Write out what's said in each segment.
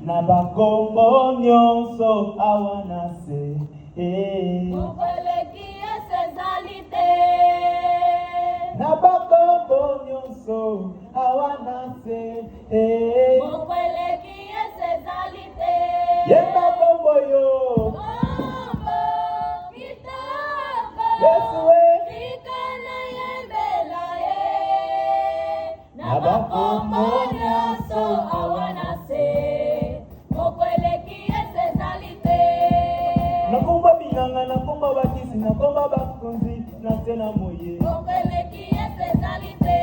Nabakombonyoso awanase Mopelekia sezalite Nabakombonyoso awanase Mopelekia sezalite Yema bomboyo Bombo kitoko Yesue Ikana yembela Nabakombonyoso awanase Mopelekia sezalite Nakumba binanga, nakumba bakisi, nakumba bakunzi, natena moye Mopelekia sezalite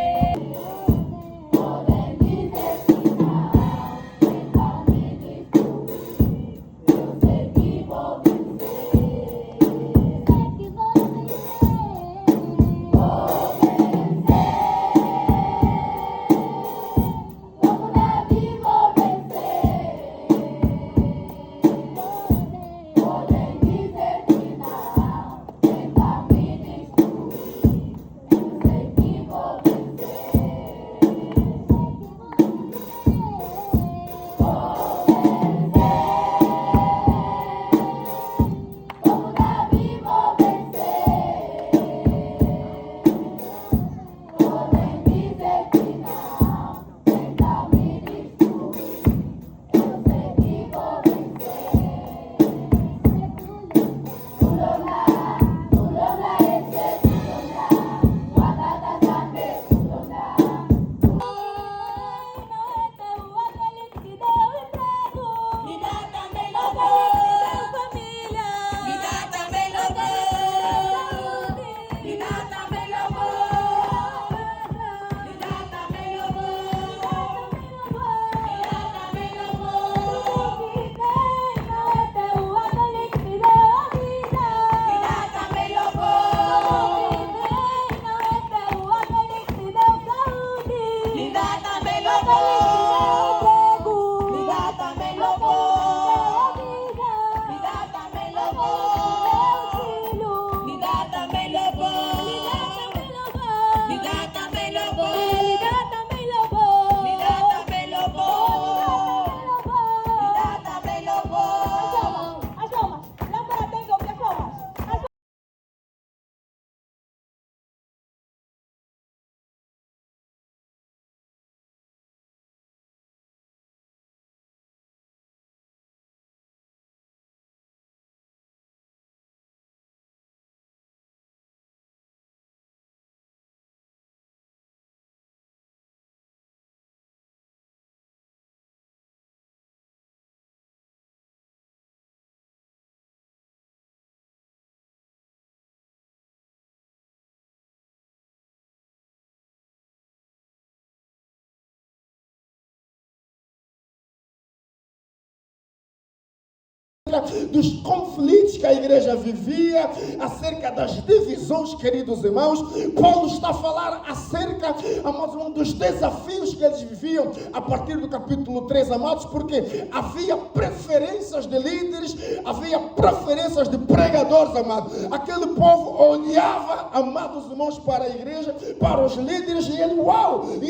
dos conflitos que a igreja vivia, acerca das divisões, queridos irmãos. Paulo está a falar acerca, amados, um dos desafios que eles viviam a partir do capítulo 3, amados, porque havia preferências de líderes, havia preferências de pregadores, amados. Aquele povo olhava, amados irmãos, para a igreja, para os líderes, e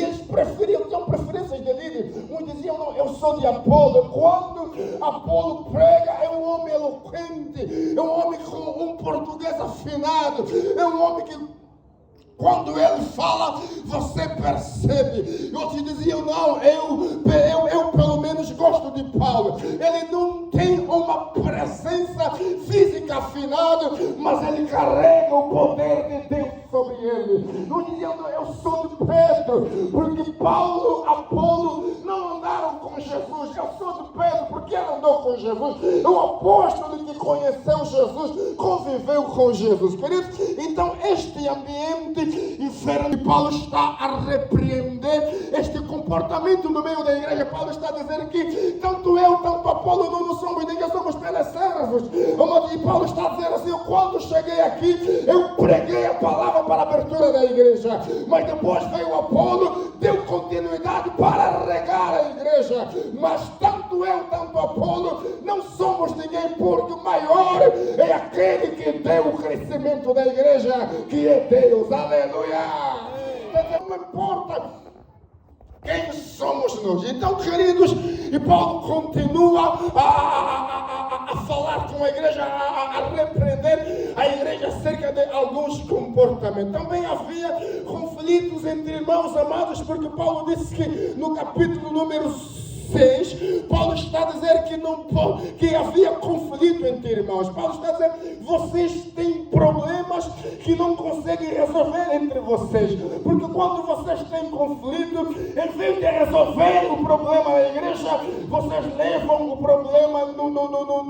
eles preferiam, tinham preferências de líderes. Uns diziam, não, eu sou de Apolo. Quando Apolo prega, é um homem eloquente, é um homem com um português afinado, é um homem que quando ele fala, você percebe. Outros diziam, não, eu pelo menos gosto de Paulo. Ele não tem uma presença física afinada, mas ele carrega o poder de Deus sobre ele. Não dizendo, eu sou de Pedro, porque Paulo, Apolo não andaram com Jesus. Eu sou de Pedro, porque ele andou com Jesus. O apóstolo que conheceu Jesus, conviveu com Jesus. Queridos, então este ambiente inferno, Paulo está a repreender este comportamento no meio da igreja. Paulo está a dizer que tanto eu, tanto Apolo não somos ninguém, somos apenas servos. E Paulo está a dizer assim, quando cheguei aqui, eu preguei a palavra para a abertura da igreja, mas depois veio Apolo, deu continuidade para regar a igreja, mas tanto eu, tanto Apolo, não somos ninguém, porque o maior é aquele que deu o crescimento da igreja, que é Deus. Aleluia! Não importa quem somos nós. Então, queridos, e Paulo continua a falar com a igreja, a repreender a igreja acerca de alguns comportamentos. Também havia conflitos entre irmãos amados, porque Paulo disse que no capítulo número 6, Paulo está a dizer que havia conflito entre irmãos. Paulo está a dizer, vocês têm problemas que não conseguem resolver entre vocês, porque quando vocês têm conflito, em vez de resolver o problema da igreja, vocês levam o problema no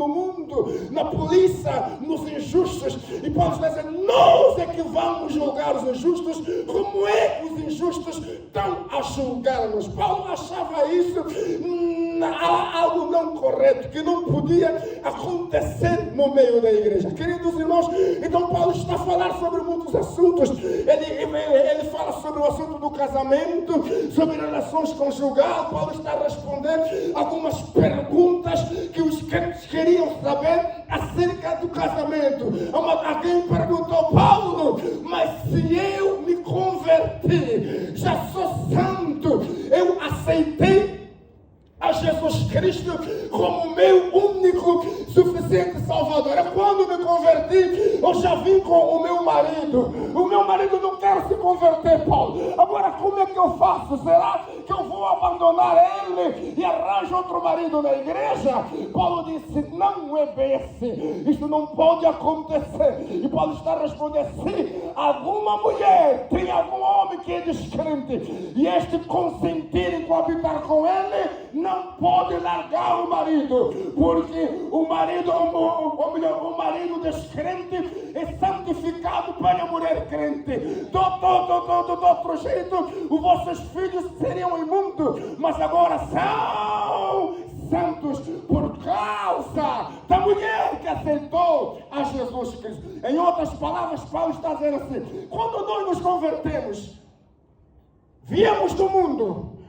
mundo, na polícia, nos injustos. E Paulo está a dizer, nós é que vamos julgar os injustos. Como é que os injustos estão a julgar-nos? Paulo achava isso algo não correto, que não podia acontecer no meio da igreja. Queridos irmãos, então Paulo está a falar sobre muitos assuntos. Ele fala sobre o assunto do casamento, sobre relações conjugais. Paulo está a responder algumas perguntas que os crentes queriam saber acerca do casamento. Alguém perguntou, Paulo, mas se eu me converti, já sou santo, eu aceitei a Jesus Cristo como meu único, suficiente Salvador. Quando me converti, eu já vim com o meu marido. O meu marido não quer se converter, Paulo. Agora, como é que eu faço? Será que eu vou abandonar ele e arranjo outro marido na igreja? Paulo disse, não é bem assim. Isso não pode acontecer. E Paulo está a responder, se alguma mulher tem algum homem que é descrente e este consentir em coabitar com ele, não pode largar o marido, porque o marido descrente é santificado para a mulher crente. Do outro jeito, os vossos filhos seriam imundos, mas agora são santos por causa da mulher que aceitou a Jesus Cristo. Em outras palavras, Paulo está dizendo assim, quando nós nos convertemos, viemos do mundo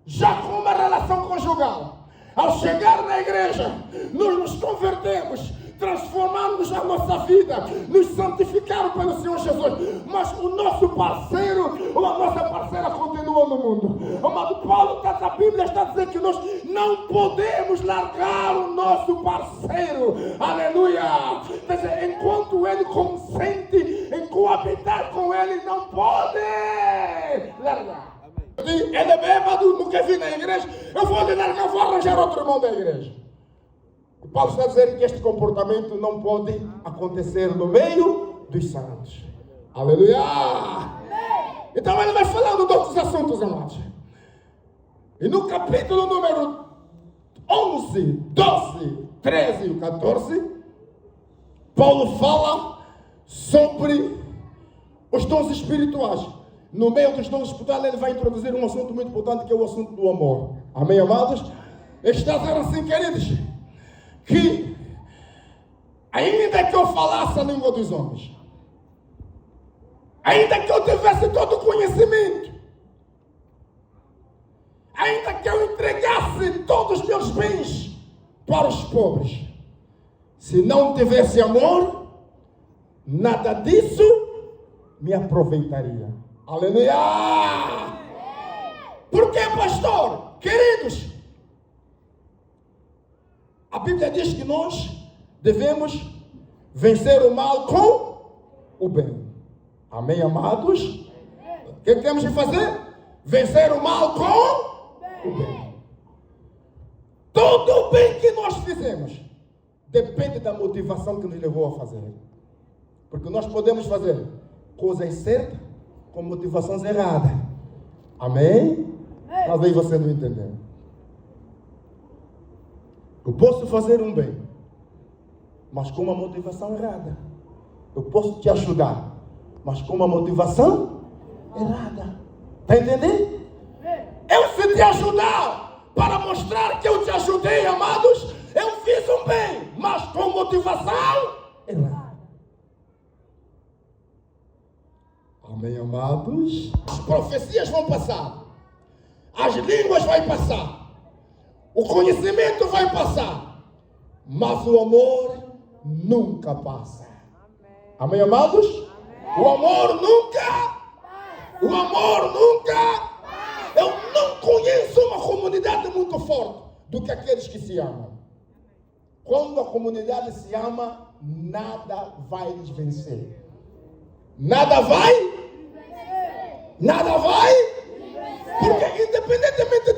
já com uma relação conjugal. Ao chegar na igreja, nós nos convertemos, transformamos a nossa vida, nos santificaram pelo Senhor Jesus. Mas o nosso parceiro, ou a nossa parceira continua no mundo. Amado, Paulo, a Bíblia está dizendo que nós não podemos largar o nosso parceiro. Aleluia! Quer dizer, enquanto ele consente em coabitar com ele, não pode largar. Ele é bêbado, não quer vir na igreja, eu vou lhe largar, vou arranjar outro irmão da igreja. E Paulo está dizendo que este comportamento não pode acontecer no meio dos santos. Aleluia! Então ele vai falando de outros assuntos, amados. E no capítulo número 11, 12, 13 e 14, Paulo fala sobre os dons espirituais. No meio dos dons espirituais, ele vai introduzir um assunto muito importante, que é o assunto do amor. Amém, amados? Ele está dizendo assim, queridos, que ainda que eu falasse a língua dos homens, ainda que eu tivesse todo o conhecimento, ainda que eu entregasse todos os meus bens para os pobres, se não tivesse amor, nada disso me aproveitaria. Aleluia! Por que, pastor? Queridos, a Bíblia diz que nós devemos vencer o mal com o bem. Amém, amados? O que temos de fazer? Vencer o mal com o bem. Todo o bem que nós fizemos depende da motivação que nos levou a fazer. Porque nós podemos fazer coisas certas com motivações erradas. Amém? Talvez você não entendeu. Eu posso fazer um bem, mas com uma motivação errada. Eu posso te ajudar, mas com uma motivação errada. Está entendendo? Eu se te ajudar para mostrar que eu te ajudei, amados, eu fiz um bem, mas com motivação errada. Amém, amados? As profecias vão passar, as línguas vão passar, o conhecimento vai passar, mas o amor nunca passa. Amém, amados? O amor nunca. Eu não conheço uma comunidade muito forte do que aqueles que se amam. Quando a comunidade se ama, nada vai lhes vencer. Nada vai. Porque independentemente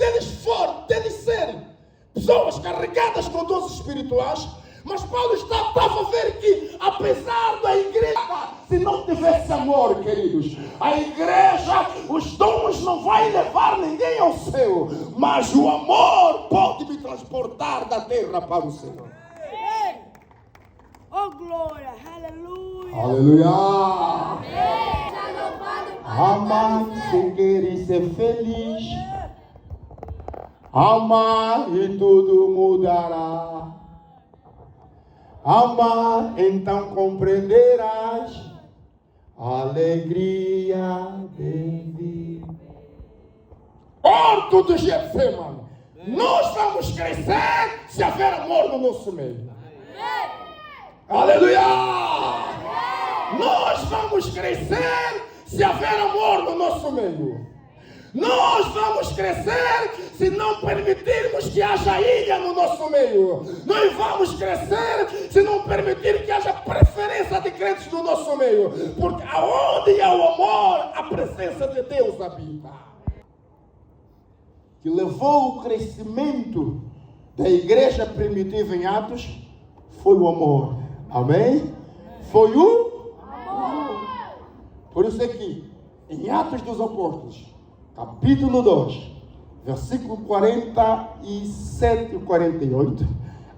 deles serem pessoas carregadas com dons espirituais, mas Paulo estava a ver que, apesar da igreja, se não tivesse amor, queridos, a igreja, os dons não vai levar ninguém ao céu, mas o amor pode me transportar da terra para o céu. Oh, glória, aleluia. Aleluia. Amar sem querer ser feliz, amar e tudo mudará. Amar, então compreenderás a alegria de viver. Horto do Getsemane, nós vamos crescer se haver amor no nosso meio. Aleluia! Nós vamos crescer se haver amor no nosso meio. Nós vamos crescer se não permitirmos que haja ilha no nosso meio. Nós vamos crescer se não permitir que haja preferência de crentes no nosso meio. Porque aonde há o amor, a presença de Deus habita. Que levou o crescimento da igreja primitiva em Atos foi o amor. Amém? Foi o amor. Por isso aqui, em Atos dos Apóstolos, capítulo 2, versículo 47 e 48,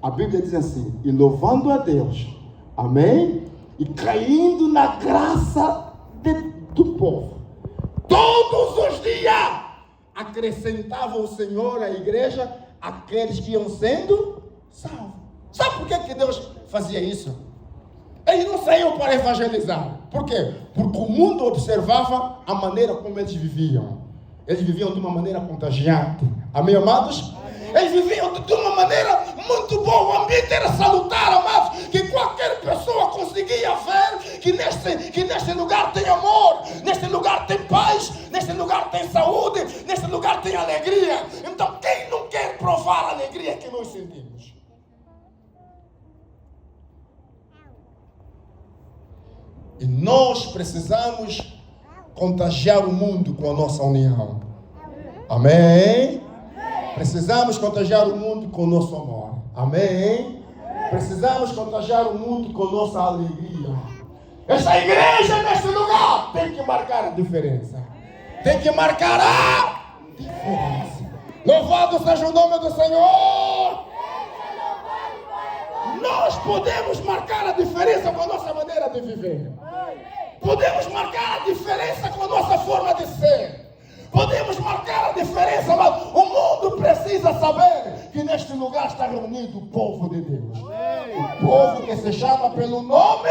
a Bíblia diz assim: e louvando a Deus, amém? E caindo na graça do povo, todos os dias acrescentava o Senhor à igreja aqueles que iam sendo salvos. Sabe por que Deus fazia isso? Eles não saíam para evangelizar. Por quê? Porque o mundo observava a maneira como eles viviam. Eles viviam de uma maneira contagiante. Amém, amados? Eles viviam de uma maneira muito boa. O ambiente era salutar, amados. Que qualquer pessoa conseguia ver que neste lugar tem amor, neste lugar tem paz, neste lugar tem saúde, neste lugar tem alegria. Então, quem não quer provar a alegria que nós sentimos? E nós precisamos contagiar o mundo com a nossa união. Amém? Precisamos contagiar o mundo com o nosso amor. Amém? Precisamos contagiar o mundo com a nossa alegria. Essa igreja neste lugar tem que marcar a diferença. Tem que marcar a diferença. Louvado seja o nome do Senhor. Nós podemos marcar a diferença com a nossa maneira de viver. Podemos marcar a diferença com a nossa forma de ser. Podemos marcar a diferença, mas o mundo precisa saber que neste lugar está reunido o povo de Deus. O povo que se chama pelo nome